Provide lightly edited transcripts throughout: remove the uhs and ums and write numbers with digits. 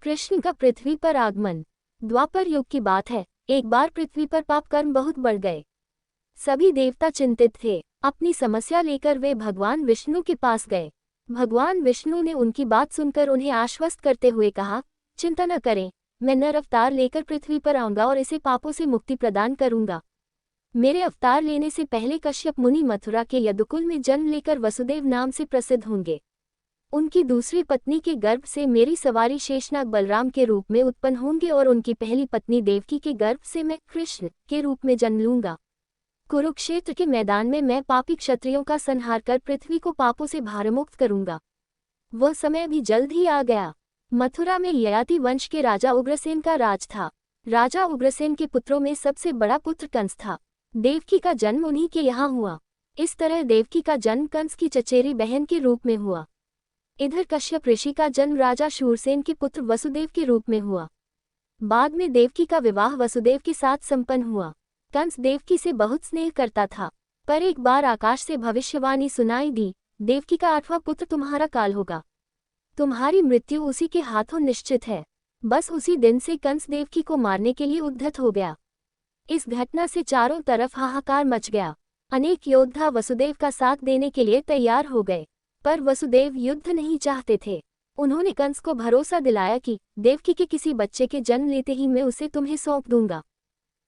कृष्ण का पृथ्वी पर आगमन। द्वापर युग की बात है। एक बार पृथ्वी पर पाप कर्म बहुत बढ़ गए। सभी देवता चिंतित थे। अपनी समस्या लेकर वे भगवान विष्णु के पास गए। भगवान विष्णु ने उनकी बात सुनकर उन्हें आश्वस्त करते हुए कहा, चिंता न करें, मैं नर अवतार लेकर पृथ्वी पर आऊंगा और इसे पापों से मुक्ति प्रदान करूंगा। मेरे अवतार लेने से पहले कश्यप मुनि मथुरा के यदुकुल में जन्म लेकर वसुदेव नाम से प्रसिद्ध होंगे। उनकी दूसरी पत्नी के गर्भ से मेरी सवारी शेषनाग बलराम के रूप में उत्पन्न होंगे और उनकी पहली पत्नी देवकी के गर्भ से मैं कृष्ण के रूप में जन्म लूंगा। कुरुक्षेत्र के मैदान में मैं पापी क्षत्रियों का संहार कर पृथ्वी को पापों से भारमुक्त करूंगा। वह समय भी जल्द ही आ गया। मथुरा में ययाति वंश के राजा उग्रसेन का राज था। राजा उग्रसेन के पुत्रों में सबसे बड़ा पुत्र कंस था। देवकी का जन्म उन्हीं के यहाँ हुआ। इस तरह देवकी का जन्म कंस की चचेरी बहन के रूप में हुआ। इधर कश्यप ऋषि का जन्म राजा शूरसेन के पुत्र वसुदेव के रूप में हुआ। बाद में देवकी का विवाह वसुदेव के साथ संपन्न हुआ। कंस देवकी से बहुत स्नेह करता था, पर एक बार आकाश से भविष्यवाणी सुनाई दी, देवकी का 8वां पुत्र तुम्हारा काल होगा। तुम्हारी मृत्यु उसी के हाथों निश्चित है। बस उसी दिन से कंस देवकी को मारने के लिए उद्यत हो गया। इस घटना से चारों तरफ हाहाकार मच गया। अनेक योद्धा वसुदेव का साथ देने के लिए तैयार हो गए, पर वसुदेव युद्ध नहीं चाहते थे। उन्होंने कंस को भरोसा दिलाया कि देवकी के किसी बच्चे के जन्म लेते ही मैं उसे तुम्हें सौंप दूंगा।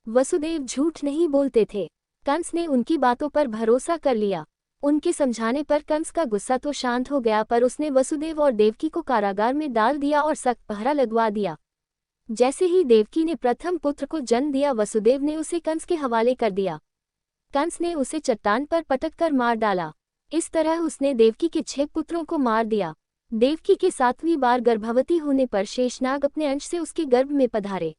वसुदेव झूठ नहीं बोलते थे। कंस ने उनकी बातों पर भरोसा कर लिया। उनके समझाने पर कंस का गुस्सा तो शांत हो गया, पर उसने वसुदेव और देवकी को कारागार में डाल दिया और सख्त पहरा लगवा दिया। जैसे ही देवकी ने प्रथम पुत्र को जन्म दिया, वसुदेव ने उसे कंस के हवाले कर दिया। कंस ने उसे चट्टान पर पटक कर मार डाला। इस तरह उसने देवकी के 6 पुत्रों को मार दिया। देवकी के 7वीं बार गर्भवती होने पर शेषनाग अपने अंश से उसके गर्भ में पधारे।